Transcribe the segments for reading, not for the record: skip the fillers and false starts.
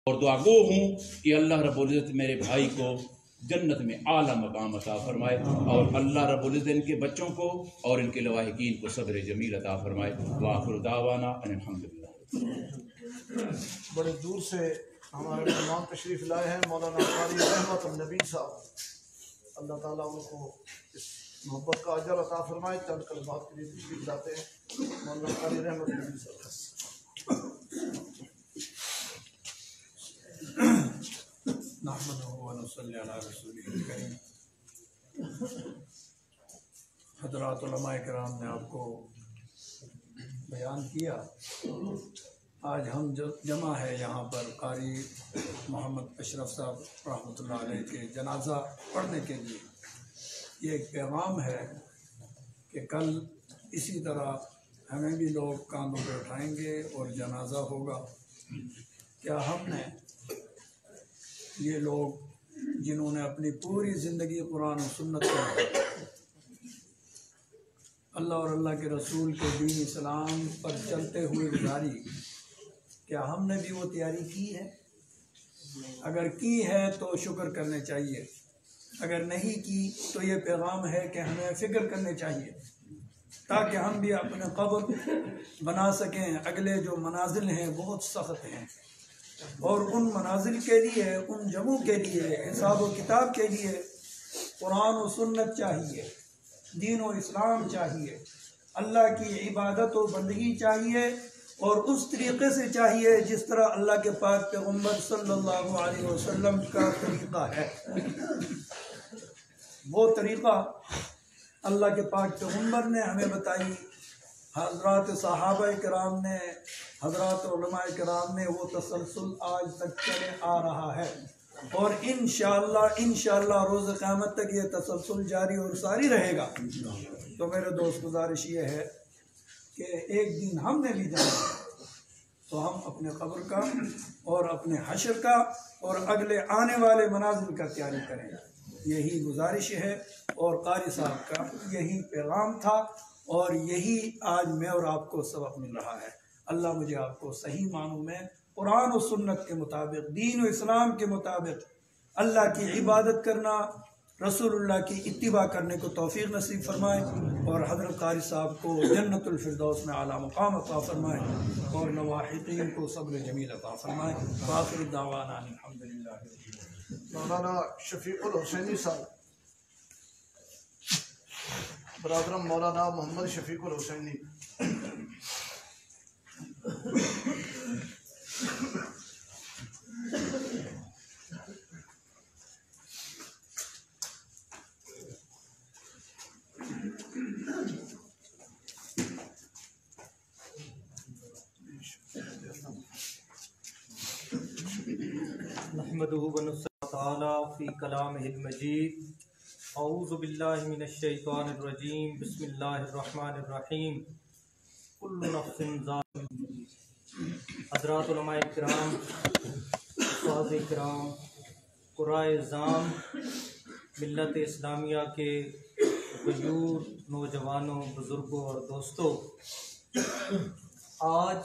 اور دعا گو ہوں کہ اللہ رب العزت میرے بھائی کو جنت میں اعلیٰ مقام عطا فرمائے، اور اللہ رب العزت ان کے بچوں کو اور ان کے لواحقین کو صبر جمیل عطا فرمائے۔ وآخر دعوانا ان الحمدللہ۔ بڑے دور سے ہمارے مہمان تشریف لائے ہیں مولانا قاری رحمت النبی صاحب، اللہ تعالیٰ ان کو اس محبت کا اجر عطا فرمائے۔ چند کلمات کے لیے تشریف لاتے ہیں مولانا قاری رحمت النبی صاحب۔ نحمدہ و نصلی علی رسولہ الکریم۔ حضرات علماء کرام نے آپ کو بیان کیا، آج ہم جمع ہے یہاں پر قاری محمد اشرف صاحب رحمۃ اللہ علیہ کے جنازہ پڑھنے کے لیے۔ یہ ایک پیغام ہے کہ کل اسی طرح ہمیں بھی لوگ کاندھوں پہ اٹھائیں گے اور جنازہ ہوگا۔ کیا ہم نے یہ لوگ جنہوں نے اپنی پوری زندگی قرآن و سنت پر، اللہ اور اللہ کے رسول کے دین اسلام پر چلتے ہوئے گزاری، کیا ہم نے بھی وہ تیاری کی ہے؟ اگر کی ہے تو شکر کرنے چاہیے، اگر نہیں کی تو یہ پیغام ہے کہ ہمیں فکر کرنے چاہیے تاکہ ہم بھی اپنے قبر بنا سکیں۔ اگلے جو منازل ہیں بہت سخت ہیں، اور ان منازل کے لیے، ان جمعوں کے لیے، حساب و کتاب کے لیے قرآن و سنت چاہیے، دین و اسلام چاہیے، اللہ کی عبادت و بندگی چاہیے، اور اس طریقے سے چاہیے جس طرح اللہ کے پاک پیغمبر صلی اللہ علیہ وسلم کا طریقہ ہے۔ وہ طریقہ اللہ کے پاک پیغمبر نے ہمیں بتائی، حضرات صحابہ کرام نے، حضرات علماء کرام نے، وہ تسلسل آج تک چلے آ رہا ہے، اور انشاءاللہ روز قیامت تک یہ تسلسل جاری اور ساری رہے گا۔ تو میرے دوست گزارش یہ ہے کہ ایک دن ہم نے بھی جانا ہے تو ہم اپنے قبر کا اور اپنے حشر کا اور اگلے آنے والے منازل کا تیاری کریں، یہی گزارش ہے، اور قاری صاحب کا یہی پیغام تھا، اور یہی آج میں اور آپ کو سبق مل رہا ہے۔ اللہ مجھے آپ کو صحیح معنوں میں قرآن و سنت کے مطابق، دین و اسلام کے مطابق اللہ کی عبادت کرنا، رسول اللہ کی اتباع کرنے کو توفیق نصیب فرمائے، اور حضرت قاری صاحب کو جنت الفردوس میں اعلیٰ مقام عطا فرمائے، اور لواحقین کو صبر جمیل عطا فرمائے۔ وآخر دعوانا الحمدللہ۔ مولانا شفیق الحسینی صاحب، برادرم مولانا محمد شفیق الحسینی۔ نحمدہ و نصلی تعالی فی کلامہ المجید۔ اعوذ باللہ من الشیطان الرجیم، بسم اللہ الرحمن الرحیم۔ کل نفس ذائقۃ۔ حضرات علماء کرام، استاد کرام، قرائے عظام، ملت اسلامیہ کے غیور نوجوانوں، بزرگوں اور دوستوں، آج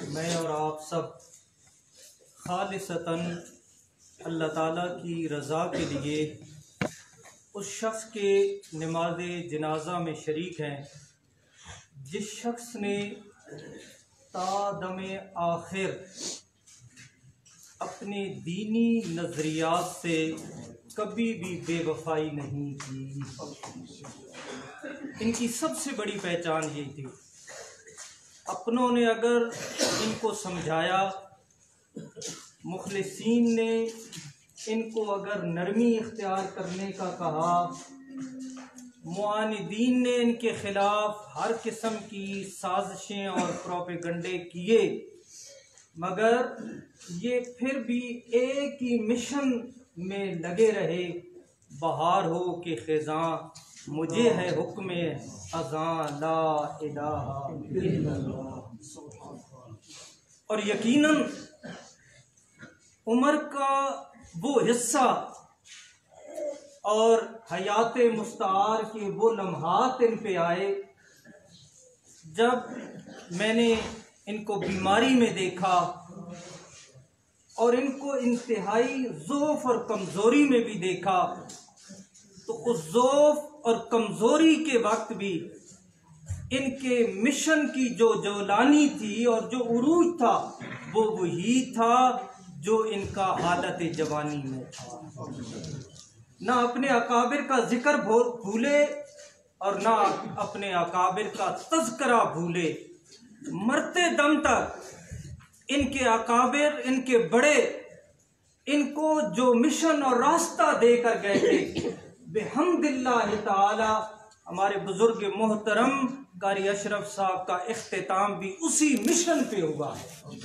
میں اور آپ سب خالصتاً اللہ تعالیٰ کی رضا کے لیے اس شخص کے نماز جنازہ میں شریک ہیں جس شخص نے تا دم آخر اپنے دینی نظریات سے کبھی بھی بے وفائی نہیں کی۔ ان کی سب سے بڑی پہچان یہ تھی، اپنوں نے اگر ان کو سمجھایا، مخلصین نے ان کو اگر نرمی اختیار کرنے کا کہا، معاندین نے ان کے خلاف ہر قسم کی سازشیں اور پروپیگنڈے کیے، مگر یہ پھر بھی ایک ہی مشن میں لگے رہے، بہار ہو کہ خزاں مجھے ہے حکم اذاں لا الہ الا اللہ۔ اور یقیناً عمر کا وہ حصہ اور حیات مستعار کے وہ لمحات ان پہ آئے جب میں نے ان کو بیماری میں دیکھا اور ان کو انتہائی ضعف اور کمزوری میں بھی دیکھا، تو اس ضعف اور کمزوری کے وقت بھی ان کے مشن کی جو جولانی تھی اور جو عروج تھا وہ وہی تھا جو ان کا حالت جوانی میں تھا۔ نہ اپنے اکابر کا ذکر بھولے اور نہ اپنے اکابر کا تذکرہ بھولے، مرتے دم تک ان کے اکابر، ان کے بڑے، ان کو جو مشن اور راستہ دے کر گئے تھے، بحمد اللہ تعالی ہمارے بزرگ محترم قاری اشرف صاحب کا اختتام بھی اسی مشن پہ ہوا ہے۔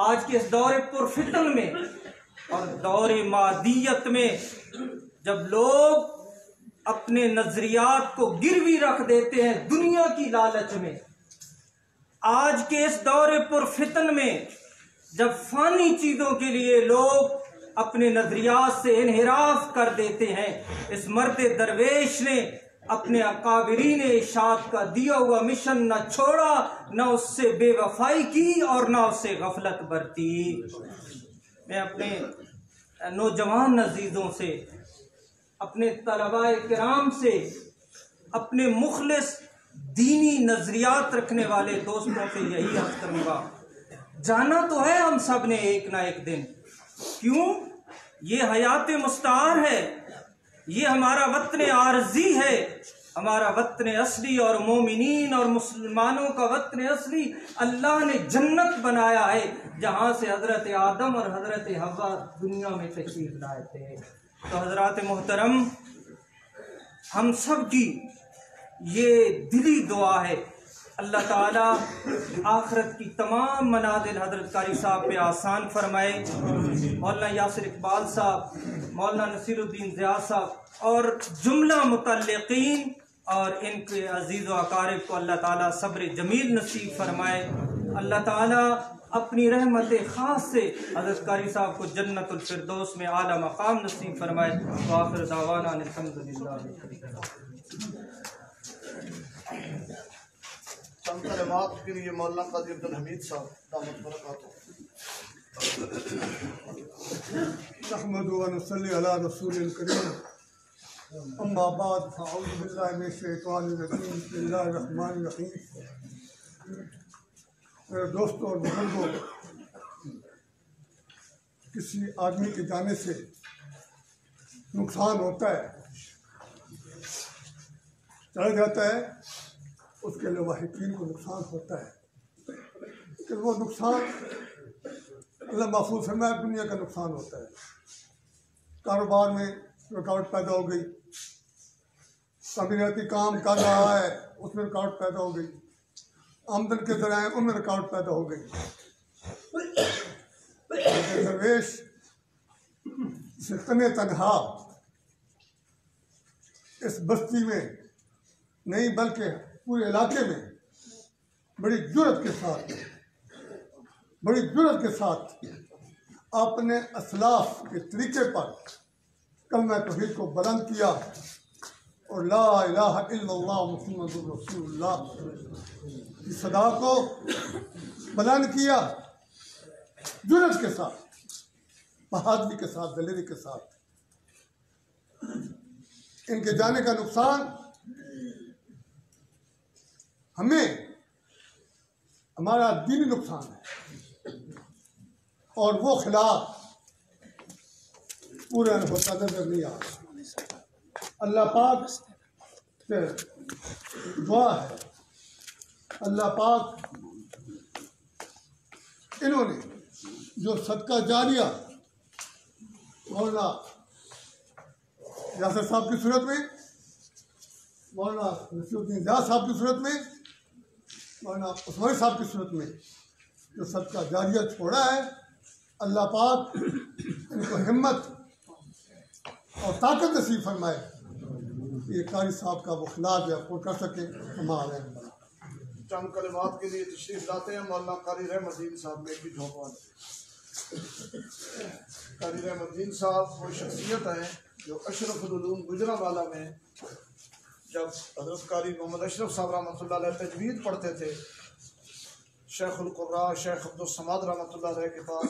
آج کے اس دور پرفتن میں اور دور مادیت میں جب لوگ اپنے نظریات کو گروی رکھ دیتے ہیں دنیا کی لالچ میں، آج کے اس دور پرفتن میں جب فانی چیزوں کے لیے لوگ اپنے نظریات سے انحراف کر دیتے ہیں، اس مرد درویش نے اپنے اکابرین ارشاد کا دیا ہوا مشن نہ چھوڑا، نہ اس سے بے وفائی کی اور نہ اس سے غفلت برتی۔ میں اپنے نوجوان عزیزوں سے، اپنے طلباء کرام سے، اپنے مخلص دینی نظریات رکھنے والے دوستوں سے یہی عرض کروں گا، جانا تو ہے ہم سب نے ایک نہ ایک دن، کیوں؟ یہ حیات مستعار ہے، یہ ہمارا وطن عارضی ہے، ہمارا وطن اصلی اور مومنین اور مسلمانوں کا وطن اصلی اللہ نے جنت بنایا ہے، جہاں سے حضرت آدم اور حضرت حوا دنیا میں تشریف لائے تھے۔ تو حضرات محترم، ہم سب کی یہ دلی دعا ہے، اللہ تعالیٰ آخرت کی تمام منازل حضرت قاری صاحب پہ آسان فرمائے، مولانا یاسر اقبال صاحب، مولانا نصیر الدین ضیاء صاحب اور جملہ متعلقین اور ان کے عزیز و اقارب کو اللہ تعالیٰ صبر جمیل نصیب فرمائے۔ اللہ تعالیٰ اپنی رحمت خاص سے حضرت قاری صاحب کو جنت الفردوس میں اعلیٰ مقام نصیب فرمائے۔ وآخر دعوانا ان الحمدللہ۔ چند کلمات کے لیے مولانا قاضی عبدالحمید صاحب دامت برکاتہ۔ نحمد و نصلی علی رسول الکریم، اما بعد فاعوذ باللہ من الشیطان الرجیم، بسم اللہ الرحمن الرحیم۔ میرے دوستوں اور بزرگوں، کسی آدمی کے جانے سے نقصان ہوتا ہے، چلا جاتا ہے، اس کے لواحقین کو نقصان ہوتا ہے، کہ وہ نقصان اللہ محفوظ فرمائے دنیا کا نقصان ہوتا ہے۔ کاروبار میں رکاوٹ پیدا ہو گئی، تعمیراتی کام کر رہا ہے اس میں رکاوٹ پیدا ہو گئی، آمدن کے ذرائع ان میں رکاوٹ پیدا ہو گئی۔ درویش سے تنہا اس بستی میں نہیں بلکہ پورے علاقے میں بڑی جرأت کے ساتھ اپنے اسلاف کے طریقے پر کلمہ توحید کو بلند کیا اور لا الہ الا اللہ محمد رسول اللہ کی صدا کو بلند کیا، جرأت کے ساتھ، بہادری کے ساتھ، دلیری کے ساتھ۔ ان کے جانے کا نقصان ہمیں ہمارا دینی نقصان ہے، اور وہ خلاف پورا ہوتا نظر نہیں آ رہا۔ اللہ پاک سے دعا ہے، اللہ پاک انہوں نے جو صدقہ جاریہ مولانا یاسر صاحب کی صورت میں، مولانا نصیر الدین ضیاء صاحب کی صورت میں، مولانا عثمانی صاحب کی صورت میں جو صدقہ جاریہ چھوڑا ہے، اللہ پاک ان کو ہمت اور طاقت نصیب فرمائے کہ یہ قاری صاحب کا وہ خلاف ہے وہ کر سکے۔ ہمارے چند کلمات کے لیے تشریف لاتے ہیں مولانا قاری رحمت الدین صاحب میں بھی جھونکوان۔ قاری رحمت الدین صاحب وہ شخصیت ہیں جو اشرف العلوم گجرانوالہ میں جب حضرت قاری محمد اشرف صاحب رحمۃ اللہ علیہ تجوید پڑھتے تھے، شیخ القراء شیخ عبدالصمد رحمۃ اللہ علیہ کے پاس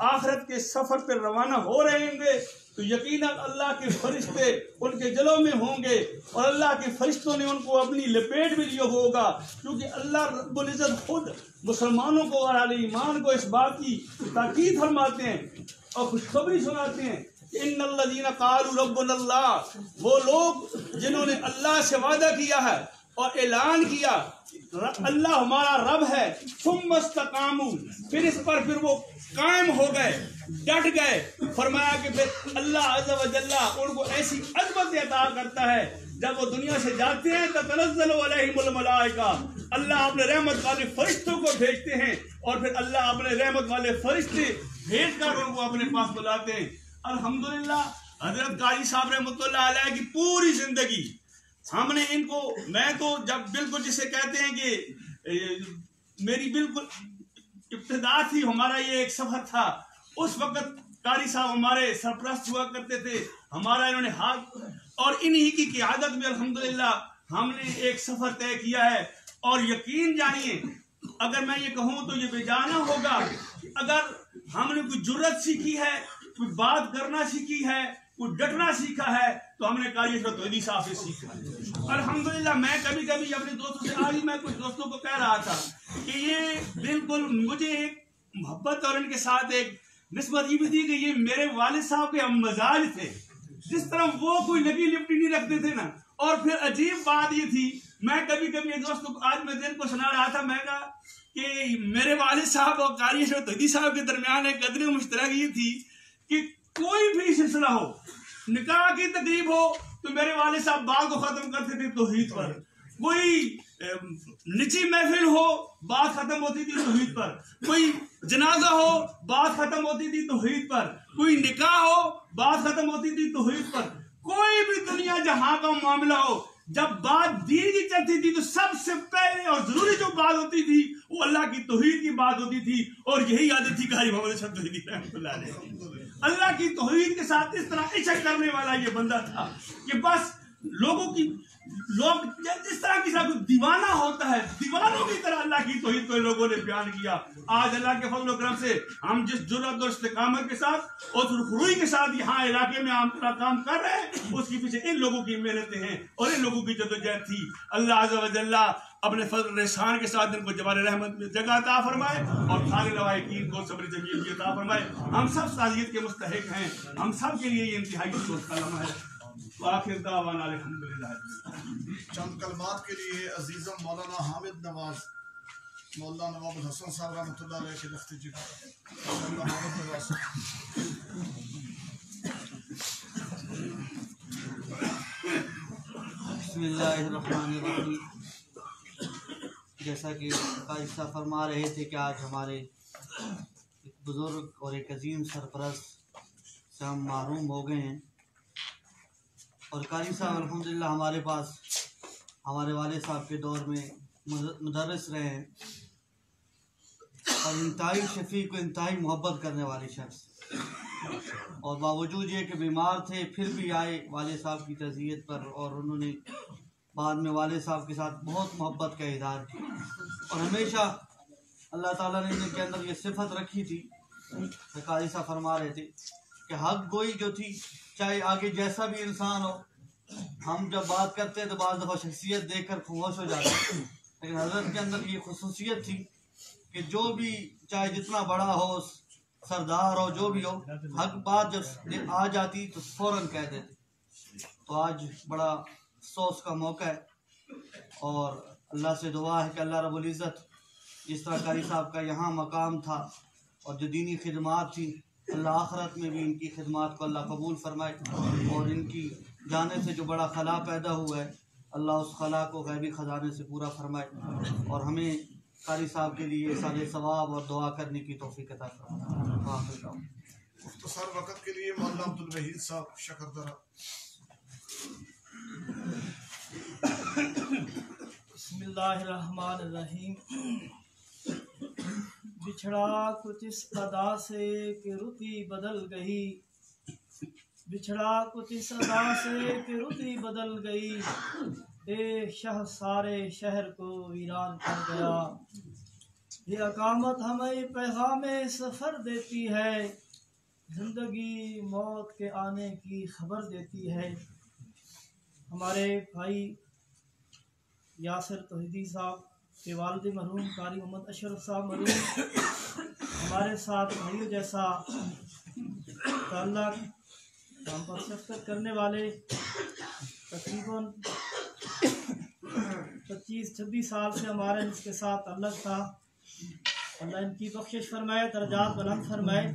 آخرت کے سفر پر روانہ ہو رہے ہوں گے تو یقیناً اللہ کے فرشتے ان کے جلوں میں ہوں گے اور اللہ کے فرشتوں نے ان کو اپنی لپیٹ میں لیا ہوگا، کیونکہ اللہ رب العزت خود مسلمانوں کو اور اہل ایمان کو اس بات کی تاکید فرماتے ہیں اور خوشخبری سناتے ہیں کہ ان الذین قالوا ربنا اللہ، وہ لوگ جنہوں نے اللہ سے وعدہ کیا ہے اور اعلان کیا اللہ ہمارا رب ہے، ثم استقاموا، پھر اس پر پھر وہ قائم ہو گئے، ڈٹ گئے، فرمایا کہ پھر اللہ عز و جل ان کو ایسی عظمت عطا کرتا ہے جب وہ دنیا سے جاتے ہیں تو تنزل علیہم الملائکہ، اللہ اپنے رحمت والے فرشتوں کو بھیجتے ہیں اور پھر اللہ اپنے رحمت والے فرشتے بھیج کر ان کو اپنے پاس بلاتے ہیں۔ الحمدللہ حضرت قاری صاحب رحمۃ اللہ علیہ کی پوری زندگی ہم نے ان کو، میں تو جب بالکل جسے کہتے ہیں کہ میری بالکل ابتدا تھی، ہمارا یہ ایک سفر تھا، اس وقت قاری صاحب ہمارے سرپرست ہوا کرتے تھے، ہمارا انہوں نے ہاتھ اور انہی کی قیادت میں الحمدللہ ہم نے ایک سفر طے کیا ہے۔ اور یقین جانیے اگر میں یہ کہوں تو یہ بے جانا ہوگا کہ اگر ہم نے کوئی جرت سیکھی ہے، کوئی بات کرنا سیکھی ہے، کوئی ڈٹنا سیکھا ہے تو ہم نے قاری اشرف توحیدی صاحب سے سیکھا ہے۔ الحمدللہ میں کبھی کبھی اپنے دوستوں سے، آج ہی میں کچھ دوستوں کو کہہ رہا تھا کہ یہ بالکل مجھے ایک محبت اور ان کے ساتھ ایک نسبت یہ بھی تھی کہ یہ میرے والد صاحب کے ہم مزاج تھے، جس طرح وہ کوئی لگی لپٹی نہیں رکھتے تھے نا۔ اور پھر عجیب بات یہ تھی، میں کبھی کبھی ایک دوستوں کو آج میں دن کو سنا رہا تھا، میں کہا کہ میرے والد صاحب اور قاری اشرف توحیدی صاحب کے درمیان ایک قدر مشترک یہ تھی کہ کوئی بھی سلسلہ ہو، نکاح کی تقریب ہو تو میرے والد صاحب بات کو ختم کرتے تھے توحید پر، کوئی نچی محفل ہو بات ختم ہوتی تھی توحید پر، کوئی جنازہ ہو بات ختم ہوتی تھی توحید پر، کوئی نکاح ہو بات ختم ہوتی تھی توحید پر، کوئی بھی دنیا جہاں کا معاملہ ہو جب بات دین کی چلتی تھی تو سب سے پہلے اور ضروری جو بات ہوتی تھی وہ اللہ کی توحید کی بات ہوتی تھی، اور یہی عادت تھی قاری محمد اشرف توحیدی رحمۃ اللہ علیہ۔ اللہ کی توحید کے ساتھ اس طرح عشق کرنے والا یہ بندہ تھا کہ بس لوگ جس طرح کسی کو دیوانہ ہوتا ہے، دیوانوں کی طرح اللہ کی توحید کو لوگوں نے بیان کیا۔ آج اللہ کے فضل و کرم سے ہم جس جرأت اور استقامت کے ساتھ اور سرخروئی کے ساتھ یہاں علاقے میں ہم کام کر رہے ہیں، اس کے پیچھے ان لوگوں کی محنتیں ہیں اور ان لوگوں کی جدوجہد تھی۔ اللہ عز و جل اپنے فضل احسان کے ساتھ ان کو جبار رحمت میں جگہ عطا فرمائے اور خالق لوائقین کو صبر جمیل بھی عطا فرمائے۔ ہم سب تعزیت کے مستحق ہیں، ہم سب کے لیے یہ انتہائی افسوس کا لمحہ ہے۔ وآخر دعوانا الحمدللہ۔ چند کلمات کے لیے عزیزم مولانا حامد نواز، مولانا نواب الحسن صاحب رحمۃ اللہ علیہ کے دفتر جگہ مولانا حامد نواز۔ بسم اللہ الرحمن الرحیم۔ جیسا کہ قاری صاحب فرما رہے تھے کہ آج ہمارے ایک بزرگ اور ایک عظیم سرپرست سے ہم محروم ہو گئے ہیں، اور قاری صاحب الحمدللہ ہمارے پاس ہمارے والد صاحب کے دور میں مدرس رہے ہیں اور انتہائی شفیق و انتہائی محبت کرنے والے شخص، اور باوجود یہ کہ بیمار تھے پھر بھی آئے والد صاحب کی تعزیت پر، اور انہوں نے بعد میں والد صاحب کے ساتھ بہت محبت کا اظہار کیا، اور ہمیشہ اللہ تعالیٰ نے ان کے اندر یہ صفت رکھی تھی کہ قاری صاحب فرما رہے تھے کہ حق گوئی جو تھی، چاہے آگے جیسا بھی انسان ہو، ہم جب بات کرتے ہیں تو بعض دفعہ شخصیت دیکھ کر خاموش ہو جاتے ہیں، لیکن حضرت کے اندر یہ خصوصیت تھی کہ جو بھی چاہے جتنا بڑا ہو، سردار ہو، جو بھی ہو، حق بات جب آ جاتی تو فوراً کہہ دیتے۔ تو آج بڑا افسوس کا موقع ہے، اور اللہ سے دعا ہے کہ اللہ رب العزت جس طرح قاری صاحب کا یہاں مقام تھا اور جو دینی خدمات تھی، اللہ آخرت میں بھی ان کی خدمات کو اللہ قبول فرمائے، اور ان کی جانے سے جو بڑا خلا پیدا ہوا ہے اللہ اس خلا کو غیبی خزانے سے پورا فرمائے، اور ہمیں قاری صاحب کے لیے سارے ثواب اور دعا کرنے کی توفیق عطا فرمائے۔ مختصر وقت کے لیے مولانا عبد الوحید صاحب شکردرہ۔ بسم اللہ الرحمن الرحیم۔ بچھڑا کچھ اس ادا سے کہ رتی بدل گئی، بچھڑا کچھ اس ادا سے کہ رتی بدل گئی، اے شہ سارے شہر کو ویران کر گیا، یہ اقامت ہمیں پیغام سفر دیتی ہے، زندگی موت کے آنے کی خبر دیتی ہے۔ ہمارے بھائی یاسر توحیدی صاحب کے والد مرحوم قاری محمد اشرف صاحب مرحوم ہمارے ساتھ بھائیوں جیسا تعلق، ہم پر شفقت کرنے والے، تقریباً 25-26 سال سے ہمارے اس کے ساتھ تعلق تھا۔ اللہ ان کی بخشش فرمائے، درجات بلند فرمائے۔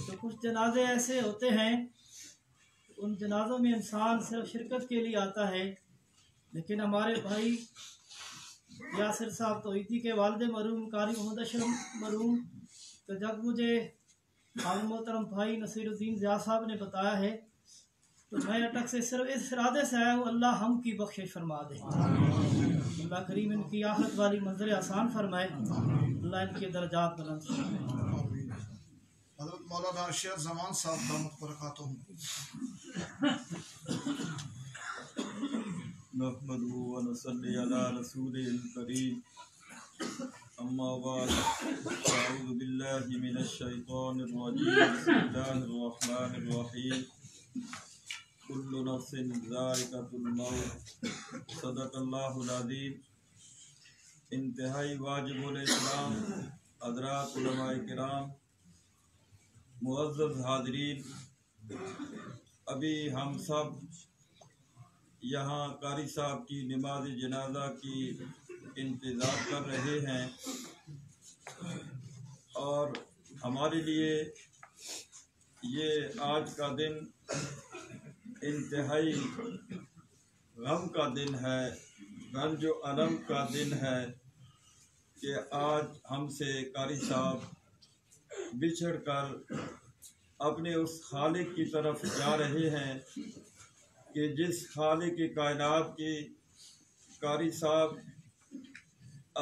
تو کچھ جنازے ایسے ہوتے ہیں، ان جنازوں میں انسان صرف شرکت کے لیے آتا ہے، لیکن ہمارے بھائی یاسر صاحب توحیدی کے والد مرحوم قاری محمد اشرف مرحوم، تو جب مجھے عالم محترم بھائی نصیر الدین ضیاء صاحب نے بتایا ہے تو میں اٹک سے صرف اس ارادے سے آیا ہوں، اللہ ہم کی بخشش فرما دے، اللہ کریم ان کی آخرت والی منزل آسان فرمائے، اللہ ان کے درجات بلند فرمائے۔ حضرت مولانا شیخ زمان صاحب دامت برکاتہ نحمده ونصلي على رسوله الكريم اما بعد اعوذ بالله من الشيطان الرجيم بسم الله الرحمن الرحيم كل نفس ذائقة الموت صدق الله العظيم۔ انتہائی واجب الاسلام حضرات علماء کرام، معزز حاضرین، ابھی ہم سب یہاں قاری صاحب کی نماز جنازہ کی انتظار کر رہے ہیں، اور ہمارے لیے یہ آج کا دن انتہائی غم کا دن ہے، رنج و الم کا دن ہے کہ آج ہم سے قاری صاحب بچھڑ کر اپنے اس خالق کی طرف جا رہے ہیں کہ جس خالق کی کائنات کی قاری صاحب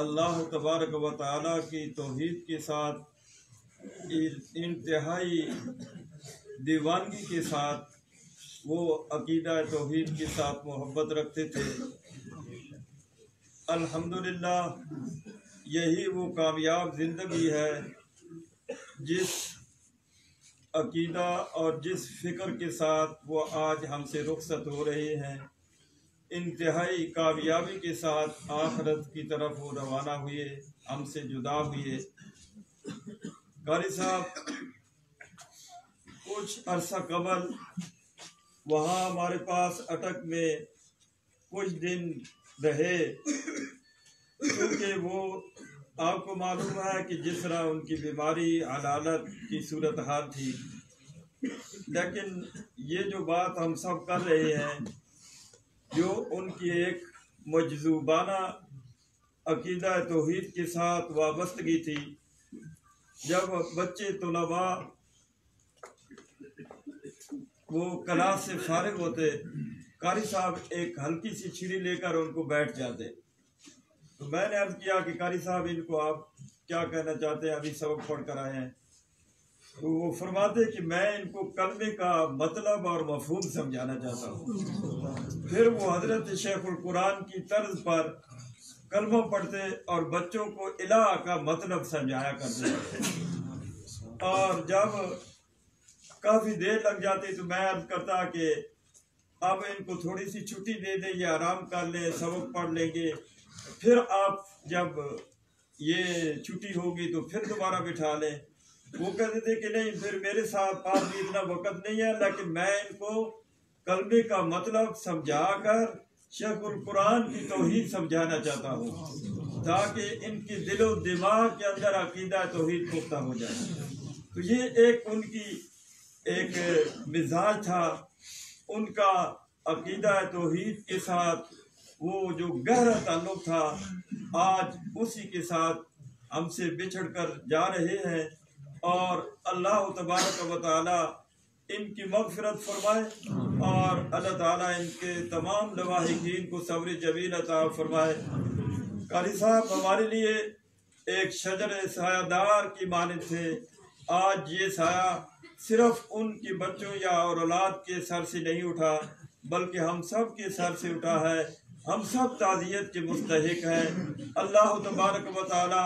اللہ تبارک و تعالیٰ کی توحید کے ساتھ انتہائی دیوانگی کے ساتھ وہ عقیدہ توحید کے ساتھ محبت رکھتے تھے۔ الحمدللہ یہی وہ کامیاب زندگی ہے جس عقیدہ اور جس فکر کے ساتھ وہ آج ہم سے رخصت ہو رہے ہیں، انتہائی کامیابی کے ساتھ آخرت کی طرف وہ روانہ ہوئے، ہم سے جدا ہوئے۔ قاری صاحب کچھ عرصہ قبل وہاں ہمارے پاس اٹک میں کچھ دن رہے، کیونکہ وہ آپ کو معلوم ہے کہ جس طرح ان کی بیماری عدالت کی صورتحال تھی، لیکن یہ جو بات ہم سب کر رہے ہیں جو ان کی ایک مجذوبانہ عقیدہ توحید کے ساتھ وابستگی تھی۔ جب بچے طلباء وہ کلاس سے فارغ ہوتے، قاری صاحب ایک ہلکی سی چھری لے کر ان کو بیٹھ جاتے، تو میں نے عرض کیا کہ قاری صاحب ان کو آپ کیا کہنا چاہتے ہیں، ابھی سبق پڑھ کر آئے ہیں؟ تو وہ فرماتے کہ میں ان کو کلمے کا مطلب اور مفہوم سمجھانا چاہتا ہوں۔ پھر وہ حضرت شیخ القرآن کی طرز پر کلمہ پڑھتے اور بچوں کو الہ کا مطلب سمجھایا کرتے، اور جب کافی دیر لگ جاتی تو میں عرض کرتا کہ اب ان کو تھوڑی سی چھٹی دے دیں، یہ آرام کر لیں، سبق پڑھ لیں گے، پھر آپ جب یہ چھٹی ہوگی تو پھر دوبارہ بٹھا لیں۔ وہ کہتے تھے کہ نہیں، پھر میرے ساتھ پاس بھی اتنا وقت نہیں ہے، لیکن میں ان کو کلمے کا مطلب سمجھا کر شیخ القرآن کی توحید سمجھانا چاہتا ہوں، تاکہ ان کی دل و دماغ کے اندر عقیدہ توحید پختہ ہو جائے۔ تو یہ ایک ان کی ایک مزاج تھا، ان کا عقیدہ توحید کے ساتھ وہ جو گہرا تعلق تھا، آج اسی کے ساتھ ہم سے بچھڑ کر جا رہے ہیں، اور اللہ تبارک و تعالی ان کی مغفرت فرمائے، اور اللہ تعالیٰ ان کے تمام لواحقین کو صبر جمیل عطا فرمائے۔ قاری صاحب ہمارے لیے ایک شجر سایہ دار کی مانند تھے۔ آج یہ سایہ صرف ان کی بچوں یا اور اولاد کے سر سے نہیں اٹھا، بلکہ ہم سب کے سر سے اٹھا ہے، ہم سب تعزیت کے مستحق ہیں۔ اللہ تبارک و تعالی